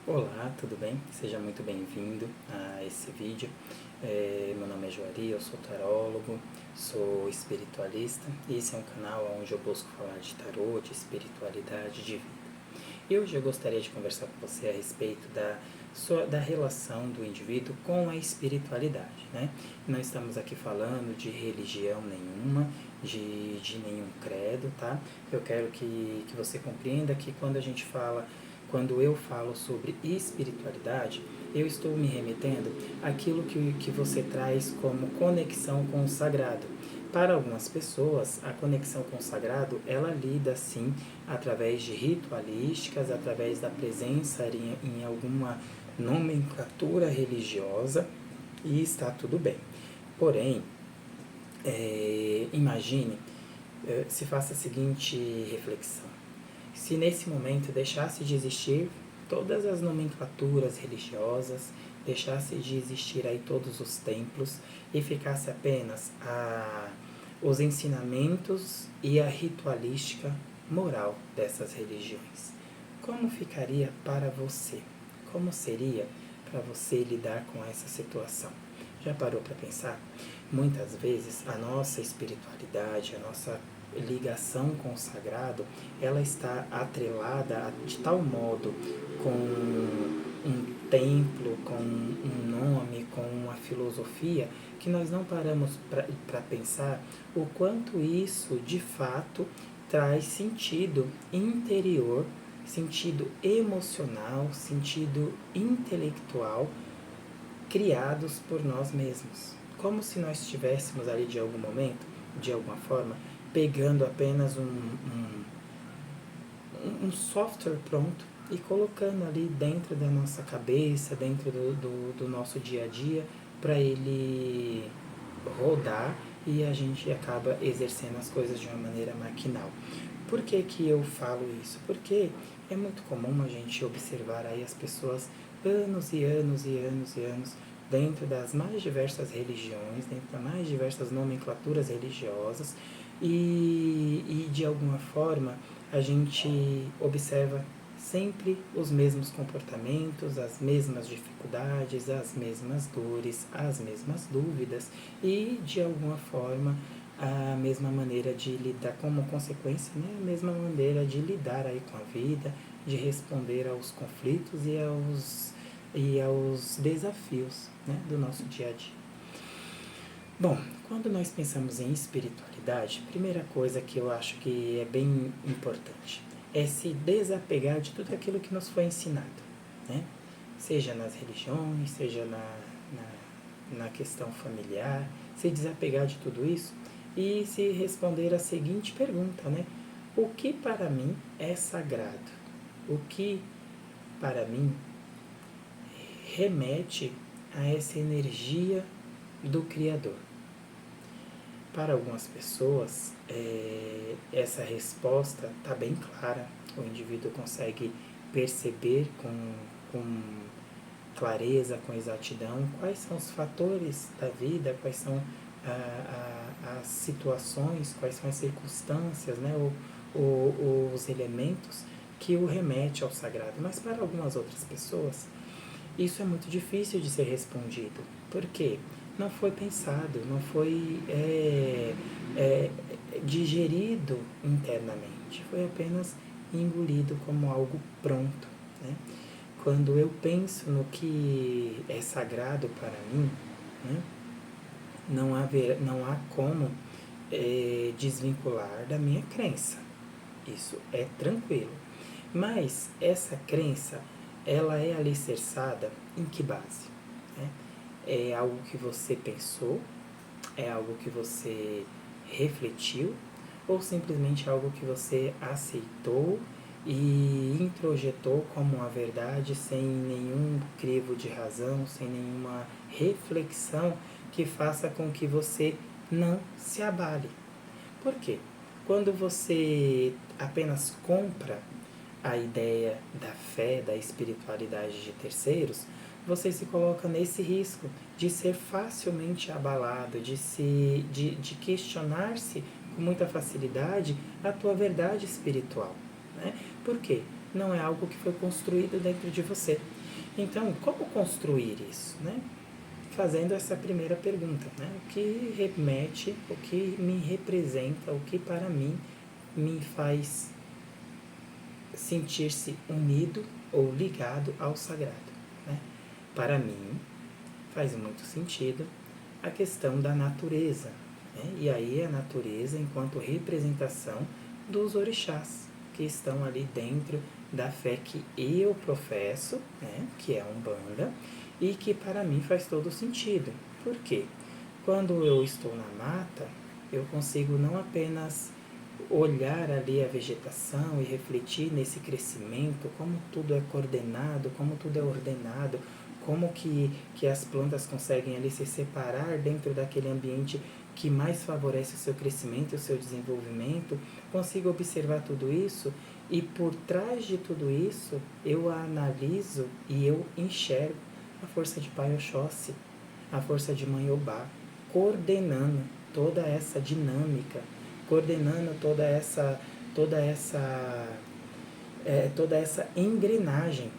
Olá, tudo bem? Seja muito bem-vindo a esse vídeo. Meu nome é Joari, eu sou tarólogo, sou espiritualista e esse é um canal onde eu busco falar de tarô, de espiritualidade, de vida. E hoje eu gostaria de conversar com você a respeito da relação do indivíduo com a espiritualidade, né? Não estamos aqui falando de religião nenhuma, de nenhum credo, tá? Eu quero que você compreenda que quando eu falo sobre espiritualidade, eu estou me remetendo àquilo que você traz como conexão com o sagrado. Para algumas pessoas, a conexão com o sagrado, ela lida sim através de ritualísticas, através da presença em alguma nomenclatura religiosa, e está tudo bem. Porém, imagine, se faça a seguinte reflexão. Se nesse momento deixasse de existir todas as nomenclaturas religiosas, deixasse de existir aí todos os templos e ficasse apenas os ensinamentos e a ritualística moral dessas religiões, como ficaria para você? Como seria para você lidar com essa situação? Já parou para pensar? Muitas vezes a nossa espiritualidade, a nossa ligação com o sagrado, ela está atrelada de tal modo com um templo, com um nome, com uma filosofia, que nós não paramos para pensar o quanto isso de fato traz sentido interior, sentido emocional, sentido intelectual, criados por nós mesmos. Como se nós estivéssemos ali de algum momento, de alguma forma, pegando apenas um software pronto e colocando ali dentro da nossa cabeça, dentro do nosso dia a dia, para ele rodar e a gente acaba exercendo as coisas de uma maneira maquinal. Por que que eu falo isso? Porque é muito comum a gente observar aí as pessoas anos e anos e anos e anos dentro das mais diversas religiões, dentro das mais diversas nomenclaturas religiosas e de alguma forma a gente observa sempre os mesmos comportamentos, as mesmas dificuldades, as mesmas dores, as mesmas dúvidas e de alguma forma a mesma maneira de lidar, como consequência, né? A mesma maneira de lidar aí com a vida, de responder aos conflitos e aos desafios, né? Do nosso dia a dia. Bom, quando nós pensamos em espiritualidade, a primeira coisa que eu acho que é bem importante é se desapegar de tudo aquilo que nos foi ensinado, né? Seja nas religiões, seja na questão familiar, se desapegar de tudo isso e se responder a seguinte pergunta, né? O que para mim é sagrado? O que para mim remete a essa energia do Criador? Para algumas pessoas, essa resposta está bem clara. O indivíduo consegue perceber com clareza, com exatidão, quais são os fatores da vida, quais são as situações, quais são as circunstâncias, né, os elementos que o remete ao sagrado. Mas para algumas outras pessoas, isso é muito difícil de ser respondido. Por quê? Não foi pensado, não foi digerido internamente, foi apenas engolido como algo pronto, né? Quando eu penso no que é sagrado para mim, né, não há como desvincular da minha crença. Isso é tranquilo. Mas essa crença, ela é alicerçada em que base? Né? É algo que você pensou? É algo que você refletiu? Ou simplesmente algo que você aceitou e introjetou como uma verdade sem nenhum crivo de razão, sem nenhuma reflexão que faça com que você não se abale? Por quê? Quando você apenas compra a ideia da fé, da espiritualidade de terceiros, você se coloca nesse risco de ser facilmente abalado, de questionar-se com muita facilidade a tua verdade espiritual. Né? Por quê? não é algo que foi construído dentro de você. Então, como construir isso, né? Fazendo essa primeira pergunta, né? O que remete, o que me representa, o que para mim me faz sentir-se unido ou ligado ao sagrado, né? Para mim, faz muito sentido a questão da natureza, né? E aí a natureza enquanto representação dos orixás, que estão ali dentro da fé que eu professo, né? Que é a Umbanda, e que para mim faz todo sentido. Por quê? Quando eu estou na mata, eu consigo não apenas olhar ali a vegetação e refletir nesse crescimento, como tudo é coordenado, como tudo é ordenado, como que as plantas conseguem ali se separar dentro daquele ambiente que mais favorece o seu crescimento e o seu desenvolvimento, consigo observar tudo isso e por trás de tudo isso eu analiso e eu enxergo a força de Pai Oxóssi, a força de Mãe Obá, coordenando toda essa dinâmica, coordenando toda essa engrenagem.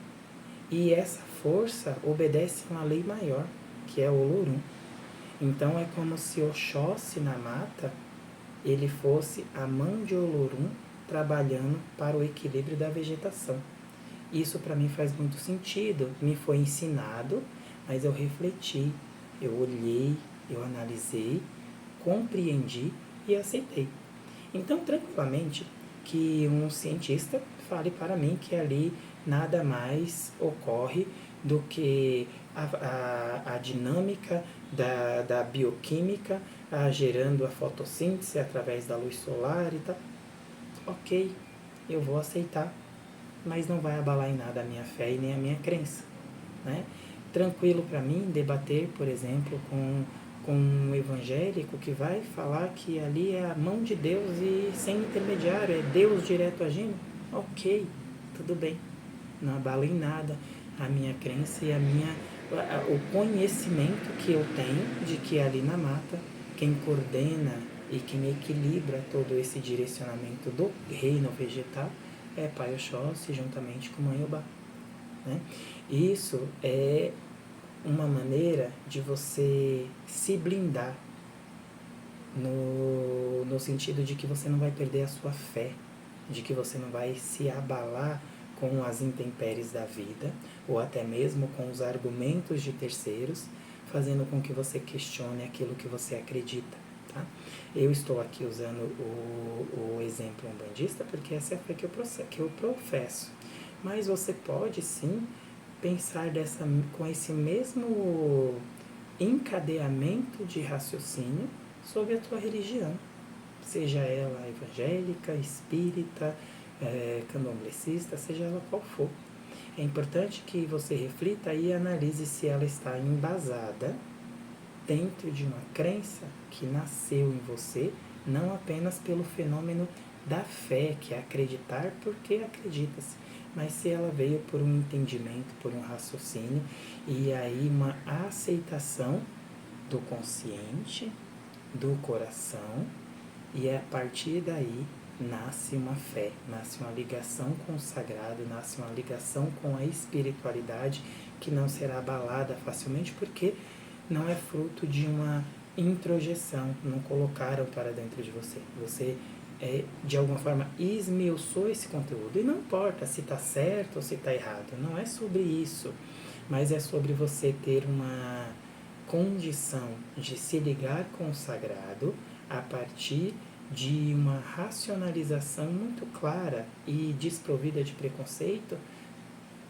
E essa força obedece a uma lei maior, que é o Olorum. Então é como se Oxóssi na mata, ele fosse a mão de Olorum trabalhando para o equilíbrio da vegetação. Isso para mim faz muito sentido, me foi ensinado, mas eu refleti, eu olhei, eu analisei, compreendi e aceitei. Então, tranquilamente, que um cientista fale para mim que ali nada mais ocorre do que a dinâmica da bioquímica gerando a fotossíntese através da luz solar e tal. Ok, eu vou aceitar, mas não vai abalar em nada a minha fé e nem a minha crença, né? Tranquilo para mim debater, por exemplo, com um evangélico que vai falar que ali é a mão de Deus e sem intermediário, é Deus direto agindo. Ok, tudo bem, não abala em nada a minha crença e o conhecimento que eu tenho de que ali na mata, quem coordena e quem equilibra todo esse direcionamento do reino vegetal é Pai Oxóssi juntamente com Mãe Obá, né? Isso é uma maneira de você se blindar no sentido de que você não vai perder a sua fé, de que você não vai se abalar com as intempéries da vida, ou até mesmo com os argumentos de terceiros, fazendo com que você questione aquilo que você acredita. Tá? Eu estou aqui usando o exemplo umbandista porque essa é a fé que eu professo. Mas você pode sim pensar com esse mesmo encadeamento de raciocínio sobre a tua religião, seja ela evangélica, espírita, candomblessista, seja ela qual for. É importante que você reflita e analise se ela está embasada dentro de uma crença que nasceu em você, não apenas pelo fenômeno da fé, que é acreditar porque acredita-se, mas se ela veio por um entendimento, por um raciocínio, e aí uma aceitação do consciente, do coração, e a partir daí nasce uma fé, nasce uma ligação com o sagrado, nasce uma ligação com a espiritualidade que não será abalada facilmente porque não é fruto de uma introjeção, não colocaram para dentro de você. Você, de alguma forma, esmiuçou esse conteúdo. E não importa se está certo ou se está errado, não é sobre isso, mas é sobre você ter uma condição de se ligar com o sagrado a partir de uma racionalização muito clara e desprovida de preconceito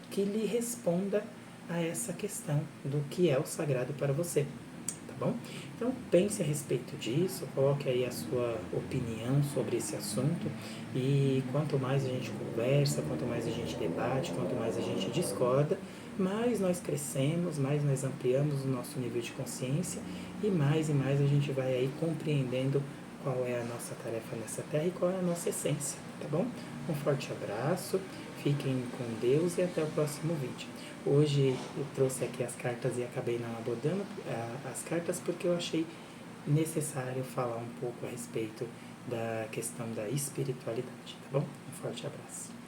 que lhe responda a essa questão do que é o sagrado para você, tá bom? Então pense a respeito disso, coloque aí a sua opinião sobre esse assunto e quanto mais a gente conversa, quanto mais a gente debate, quanto mais a gente discorda, mais nós crescemos, mais nós ampliamos o nosso nível de consciência e mais a gente vai aí compreendendo qual é a nossa tarefa nessa terra e qual é a nossa essência, tá bom? Um forte abraço, fiquem com Deus e até o próximo vídeo. Hoje eu trouxe aqui as cartas e acabei não abordando as cartas porque eu achei necessário falar um pouco a respeito da questão da espiritualidade, tá bom? Um forte abraço.